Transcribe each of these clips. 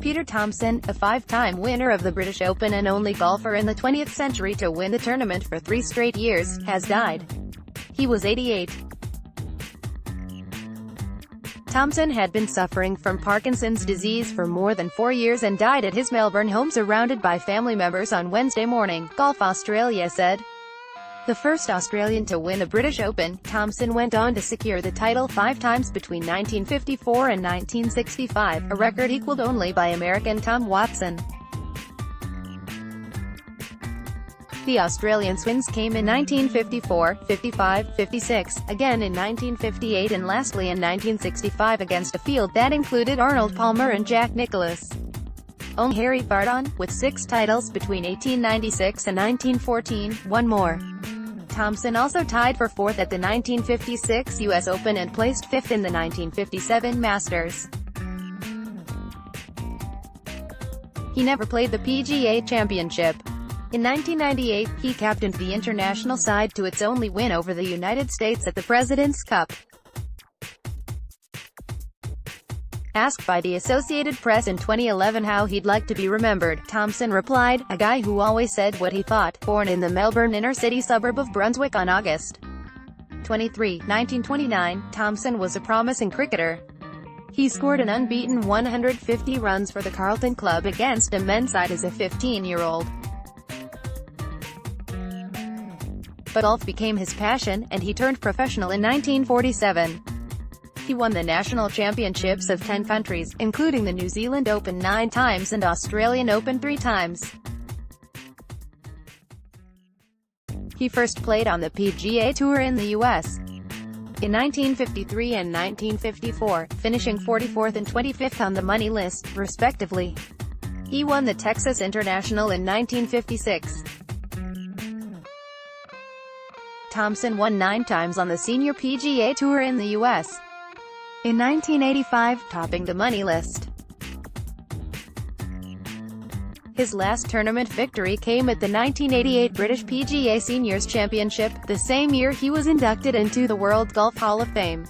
Peter Thomson, a five-time winner of the British Open and only golfer in the 20th century to win the tournament for 3 straight years, has died. He was 88. Thomson had been suffering from Parkinson's disease for more than 4 years and died at his Melbourne home surrounded by family members on Wednesday morning, Golf Australia said. The first Australian to win the British Open, Thomson went on to secure the title 5 times between 1954 and 1965, a record equaled only by American Tom Watson. The Australian's wins came in 1954, 55, 56, again in 1958 and lastly in 1965 against a field that included Arnold Palmer and Jack Nicklaus. Only Harry Vardon, with 6 titles between 1896 and 1914, won more. Thomson also tied for 4th at the 1956 US Open and placed 5th in the 1957 Masters. He never played the PGA Championship. In 1998, he captained the international side to its only win over the United States at the President's Cup. Asked by the Associated Press in 2011 how he'd like to be remembered, Thomson replied, "A guy who always said what he thought." Born in the Melbourne inner-city suburb of Brunswick on August 23, 1929, Thomson was a promising cricketer. He scored an unbeaten 150 runs for the Carlton club against a men's side as a 15-year-old. But golf became his passion, and he turned professional in 1947. He won the national championships of 10 countries, including the New Zealand Open 9 times and Australian Open 3 times. He first played on the PGA Tour in the U.S. in 1953 and 1954, finishing 44th and 25th on the money list, respectively. He won the Texas International in 1956. Thomson won 9 times on the Senior PGA Tour in the U.S. in 1985, topping the money list. His last tournament victory came at the 1988 British PGA Seniors Championship, the same year he was inducted into the World Golf Hall of Fame.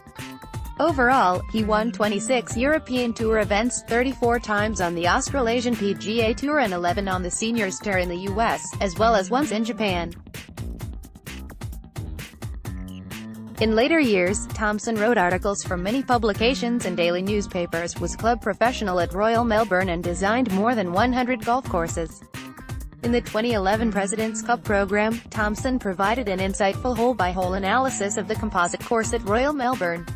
Overall, he won 26 European Tour events, 34 times on the Australasian PGA Tour and 11 on the Seniors Tour in the US, as well as once in Japan. In later years, Thomson wrote articles for many publications and daily newspapers, was club professional at Royal Melbourne and designed more than 100 golf courses. In the 2011 President's Cup program, Thomson provided an insightful hole-by-hole analysis of the composite course at Royal Melbourne.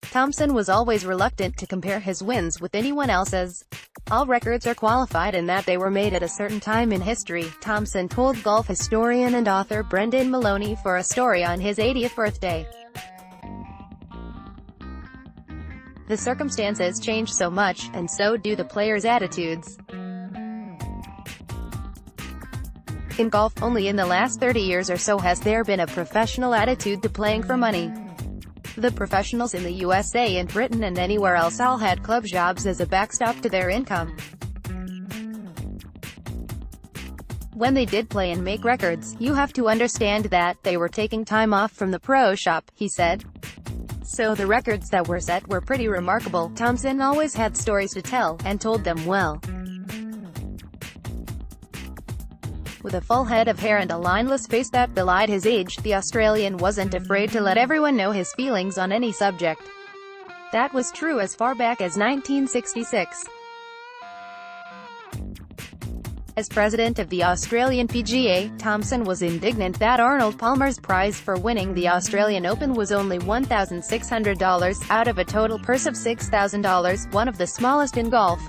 Thomson was always reluctant to compare his wins with anyone else's. All records are qualified in that they were made at a certain time in history, Thomson told golf historian and author Brendan Maloney for a story on his 80th birthday. The circumstances change so much, and so do the players' attitudes. In golf, only in the last 30 years or so has there been a professional attitude to playing for money. The professionals in the USA and Britain and anywhere else all had club jobs as a backstop to their income. When they did play and make records, you have to understand that they were taking time off from the pro shop, he said. So the records that were set were pretty remarkable. Thomson always had stories to tell, and told them well. With a full head of hair and a lineless face that belied his age, the Australian wasn't afraid to let everyone know his feelings on any subject. That was true as far back as 1966. As president of the Australian PGA, Thomson was indignant that Arnold Palmer's prize for winning the Australian Open was only $1,600, out of a total purse of $6,000, one of the smallest in golf.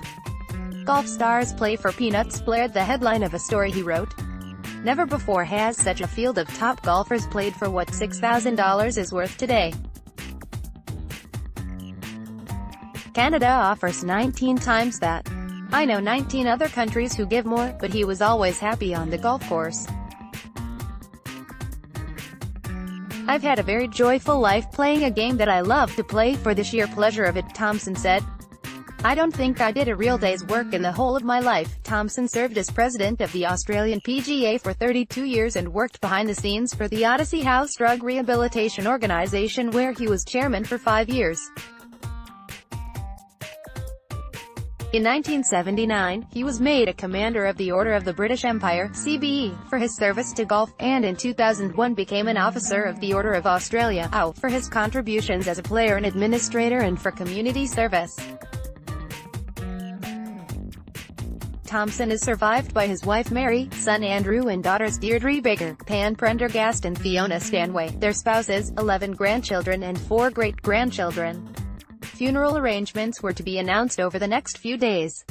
"Golf stars play for peanuts," blared the headline of a story he wrote. Never before has such a field of top golfers played for what $6,000 is worth today. Canada offers 19 times that. I know 19 other countries who give more, but he was always happy on the golf course. "I've had a very joyful life playing a game that I love to play for the sheer pleasure of it," Thomson said. "I don't think I did a real day's work in the whole of my life." Thomson served as president of the Australian PGA for 32 years and worked behind the scenes for the Odyssey House drug rehabilitation organisation where he was chairman for 5 years. In 1979, he was made a Commander of the Order of the British Empire (CBE) for his service to golf, and in 2001 became an Officer of the Order of Australia (AU) for his contributions as a player and administrator and for community service. Thomson is survived by his wife Mary, son Andrew and daughters Deirdre Baker, Pan Prendergast and Fiona Stanway, their spouses, 11 grandchildren and 4 great-grandchildren. Funeral arrangements were to be announced over the next few days.